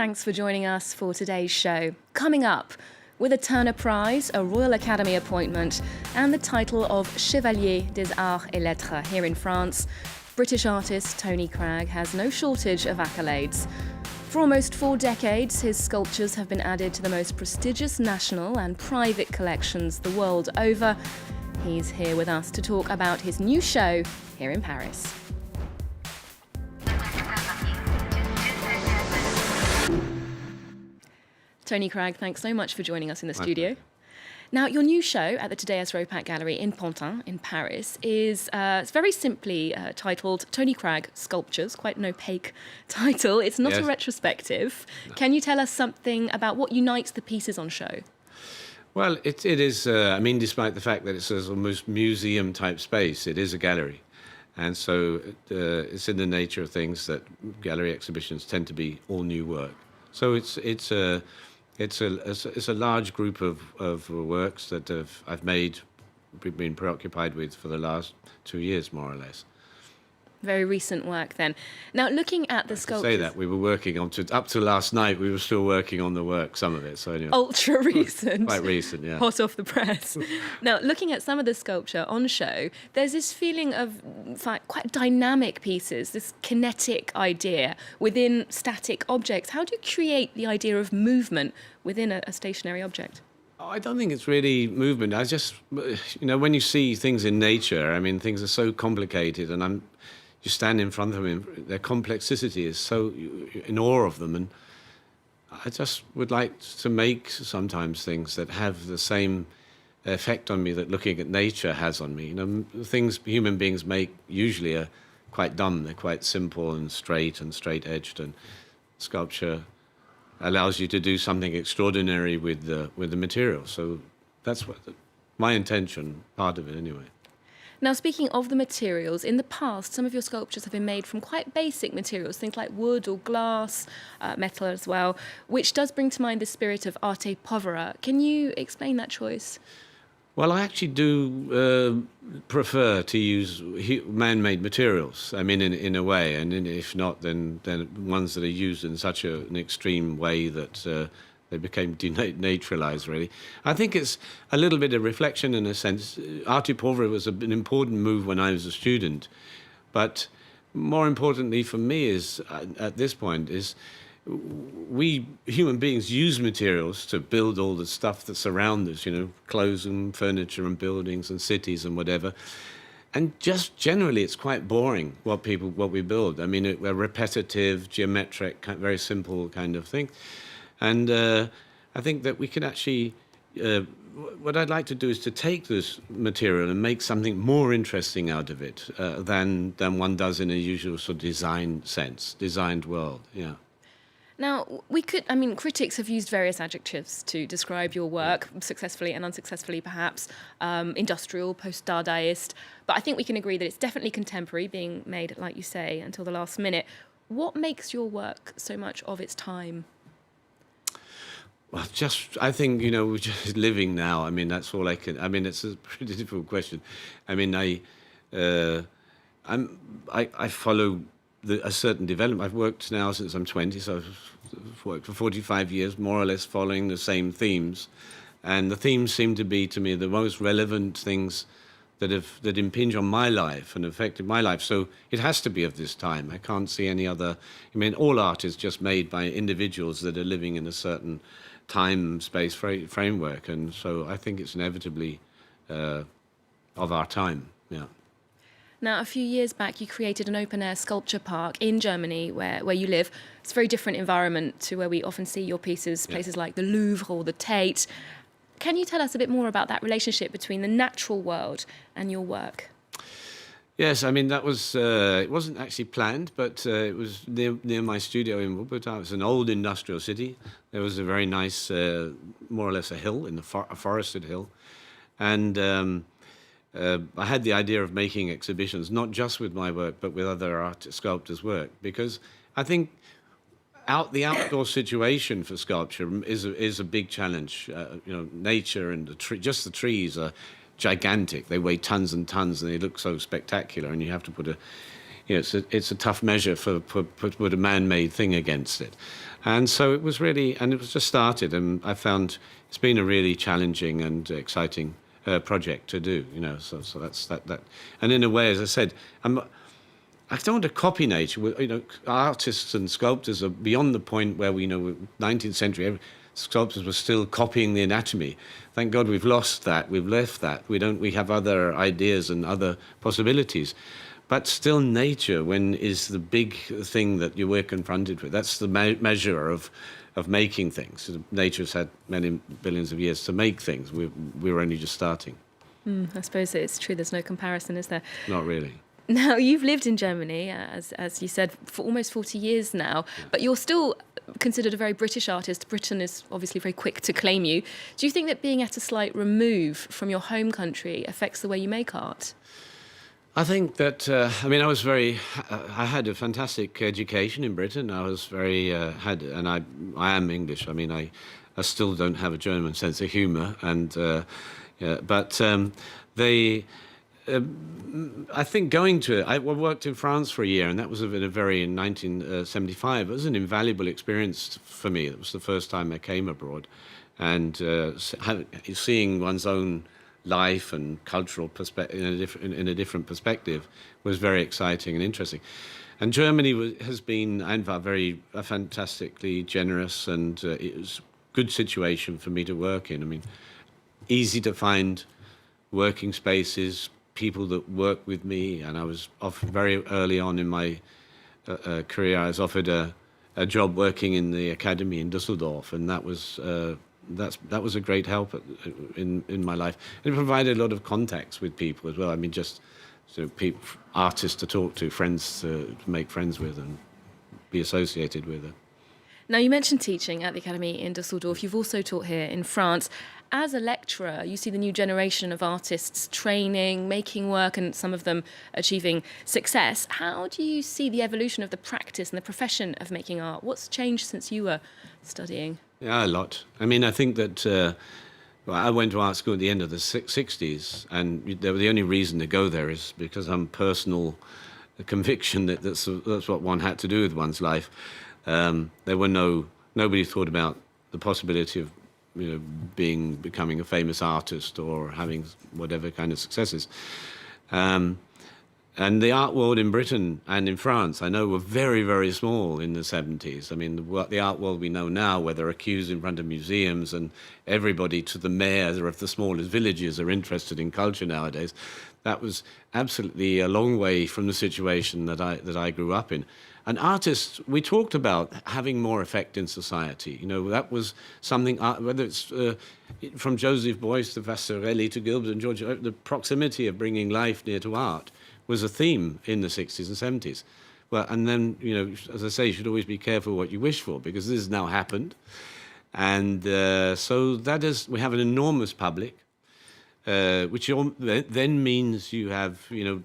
thanks for joining us for today's show. Coming up, with a Turner Prize, a Royal Academy appointment, and the title of Chevalier des Arts et Lettres here in France, British artist Tony Cragg has no shortage of accolades. For almost 4 decades, his sculptures have been added to the most prestigious national and private collections the world over. He's here with us to talk about his new show here in Paris. Tony Cragg, thanks so much for joining us in the studio. Now, your new show at the Thaddeus Ropac Gallery in Pantin in Paris is it's very simply titled Tony Cragg Sculptures, quite an opaque title. It's not a retrospective. No. Can you tell us something about what unites the pieces on show? Well, it is, despite the fact that it's an almost museum-type space, it is a gallery. And so it's in the nature of things that gallery exhibitions tend to be all new work. So it's a large group of works that I've been preoccupied with for the last 2 years, more or less. Very recent work, then. Now, looking at the sculptures... To say that, we were working on up to last night. We were still working on the work, some of it. So anyway. Ultra recent. Quite recent, yeah. Hot off the press. Now, looking at some of the sculpture on show, there's this feeling of quite dynamic pieces, this kinetic idea within static objects. How do you create the idea of movement within a stationary object? I don't think it's really movement. I just, when you see things in nature, things are so complicated, and you stand in front of them, their complexity is so in awe of them, and I just would like to make sometimes things that have the same effect on me that looking at nature has on me. Things human beings make usually are quite dumb. They're quite simple and straight-edged, and sculpture allows you to do something extraordinary with the material. So that's my intention, part of it anyway. Now, speaking of the materials, in the past, some of your sculptures have been made from quite basic materials, things like wood or glass, metal as well, which does bring to mind the spirit of arte povera. Can you explain that choice? Well, I actually do prefer to use man-made materials, in a way, and if not, then ones that are used in such an extreme way that they became denaturalized, really. I think it's a little bit of reflection in a sense. Arte povera was an important move when I was a student, but more importantly for me is, at this point, is we human beings use materials to build all the stuff that surround us, clothes and furniture and buildings and cities and whatever. And just generally, it's quite boring what we build. We're repetitive, geometric, very simple kind of thing. And I think that we can actually, what I'd like to do is to take this material and make something more interesting out of it than one does in a usual sort of designed world, yeah. Now, critics have used various adjectives to describe your work, successfully and unsuccessfully perhaps, industrial, post-Dadaist, but I think we can agree that it's definitely contemporary, being made, like you say, until the last minute. What makes your work so much of its time? Well, I think, we're just living now. That's all I can... it's a pretty difficult question. I follow a certain development. I've worked now since I'm 20, so I've worked for 45 years, more or less following the same themes. And the themes seem to be, to me, the most relevant things that impinge on my life and affected my life. So it has to be of this time. I can't see any other... all art is just made by individuals that are living in a certain time-space framework, and so I think it's inevitably of our time, yeah. Now, a few years back, you created an open-air sculpture park in Germany where you live. It's a very different environment to where we often see your pieces, places like the Louvre or the Tate. Can you tell us a bit more about that relationship between the natural world and your work? Yes, that was, it wasn't actually planned, but it was near my studio in Wuppertal. It was an old industrial city. There was a very nice, more or less a hill, a forested hill. And I had the idea of making exhibitions, not just with my work, but with other sculptors' work, because I think the outdoor situation for sculpture is a big challenge. Nature and just the trees are gigantic. They weigh tons and tons, and they look so spectacular. And you have to put it's a tough measure for put a man-made thing against it. And so it was really, and it was just started, and I found it's been a really challenging and exciting project to do, so that's that. And in a way, as I said, I don't want to copy nature. Artists and sculptors are beyond the point where 19th century, sculptors were still copying the anatomy. Thank God we've lost that. We've left that. We have other ideas and other possibilities. But still, nature, is the big thing that you were confronted with. That's the measure of making things. Nature's had many billions of years to make things. We were only just starting. I suppose it's true. There's no comparison, is there? Not really. Now, you've lived in Germany, as you said, for almost 40 years now, but you're still considered a very British artist. Britain is obviously very quick to claim you. Do you think that being at a slight remove from your home country affects the way you make art? I think that, I had a fantastic education in Britain. I was and I am English. I still don't have a German sense of humour, I think going to it, I worked in France for a year, and that was in 1975. It was an invaluable experience for me. It was the first time I came abroad, and seeing one's own life and cultural perspective in a different perspective was very exciting and interesting. And Germany has been fantastically generous, and it was a good situation for me to work in. Easy to find working spaces, people that work with me, and I was very early on in my career. I was offered a job working in the academy in Düsseldorf, and that was a great help in my life. And it provided a lot of contacts with people as well. Artists to talk to, friends to make friends with and be associated with. Now, you mentioned teaching at the Academy in Düsseldorf. You've also taught here in France. As a lecturer, you see the new generation of artists training, making work, and some of them achieving success. How do you see the evolution of the practice and the profession of making art? What's changed since you were studying? Yeah, a lot. I think that I went to art school at the end of the 60s, and the only reason to go there is because I'm personal conviction that that's what one had to do with one's life. Nobody thought about the possibility of becoming a famous artist or having whatever kind of successes. And the art world in Britain and in France, I know, were very, very small in the 70s. The art world we know now, where there are queues in front of museums and everybody to the mayor of the smallest villages are interested in culture nowadays, that was absolutely a long way from the situation that I grew up in. And artists, we talked about having more effect in society. That was something, whether it's from Joseph Beuys to Vasarely to Gilbert and George, the proximity of bringing life near to art was a theme in the 60s and 70s. Well, and then, as I say, you should always be careful what you wish for, because this has now happened. And so we have an enormous public, which then means you have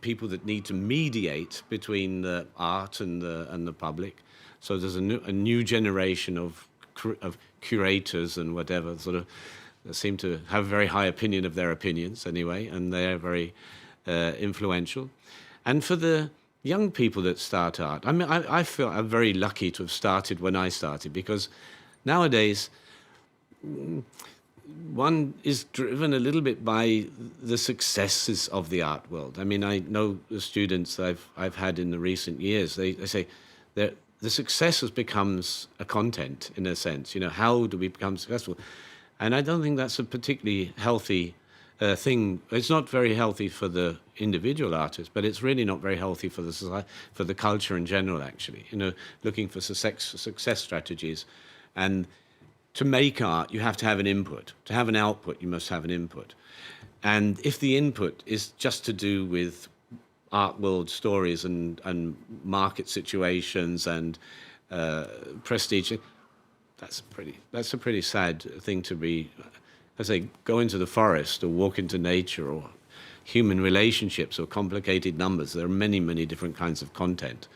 people that need to mediate between the art and the public. So there's a new generation of curators and whatever that seem to have a very high opinion of their opinions anyway, and they're very influential. And for the young people that start art, I feel I'm very lucky to have started when I started, because nowadays one is driven a little bit by the successes of the art world. I know the students I've had in the recent years, they say that the success becomes a content, in a sense. How do we become successful? And I don't think that's a particularly healthy thing. It's not very healthy for the individual artist, but it's really not very healthy for the society, for the culture in general, actually. Looking for success strategies. And to make art, you have to have an input. To have an output, you must have an input. And if the input is just to do with art world stories and market situations and prestige, that's a pretty sad thing to be. I say, go into the forest or walk into nature or human relationships or complicated numbers. There are many, many different kinds of content.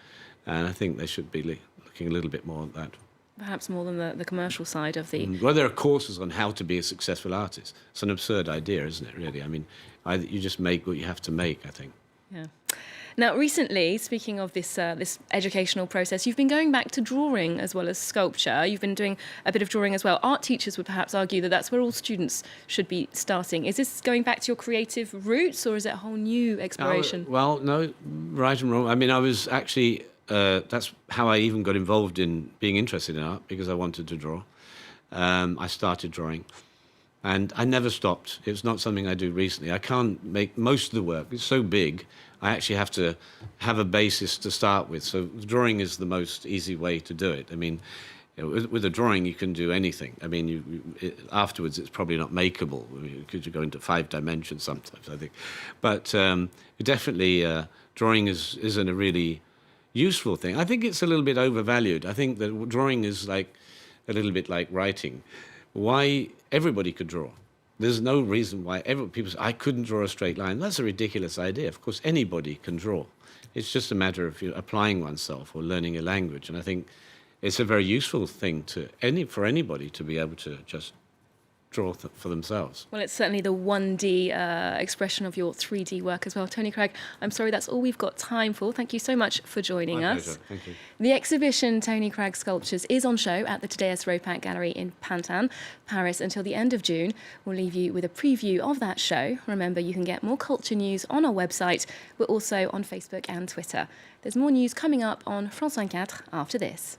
And I think they should be looking a little bit more at that. Perhaps more than the commercial side of the... Well, there are courses on how to be a successful artist. It's an absurd idea, isn't it, really? You just make what you have to make, I think. Yeah. Now, recently, speaking of this educational process, you've been going back to drawing as well as sculpture. You've been doing a bit of drawing as well. Art teachers would perhaps argue that that's where all students should be starting. Is this going back to your creative roots, or is it a whole new exploration? Well, no, right and wrong. I mean, I was actually, that's how I even got involved in being interested in art, because I wanted to draw. I started drawing. And I never stopped. It's not something I do recently. I can't make most of the work. It's so big, I actually have to have a basis to start with. So drawing is the most easy way to do it. I mean, with a drawing, you can do anything. I mean, afterwards, it's probably not makeable, because you go into 5 dimensions sometimes, I think. But definitely, drawing isn't a really useful thing. I think it's a little bit overvalued. I think that drawing is like a little bit like writing. Why everybody could draw. There's no reason why people say, I couldn't draw a straight line. That's a ridiculous idea. Of course, anybody can draw. It's just a matter of applying oneself or learning a language. And I think it's a very useful thing for anybody to be able to just draw for themselves. Well, it's certainly the 1D expression of your 3D work as well. Tony Cragg, I'm sorry, that's all we've got time for. Thank you so much for joining My us. pleasure. Thank you. The exhibition Tony Cragg Sculptures is on show at the Thaddeus Ropac Gallery in Pantin, Paris, until the end of June. We'll leave you with a preview of that show. Remember, you can get more culture news on our website. We're also on Facebook and Twitter. There's more news coming up on France 24 after this.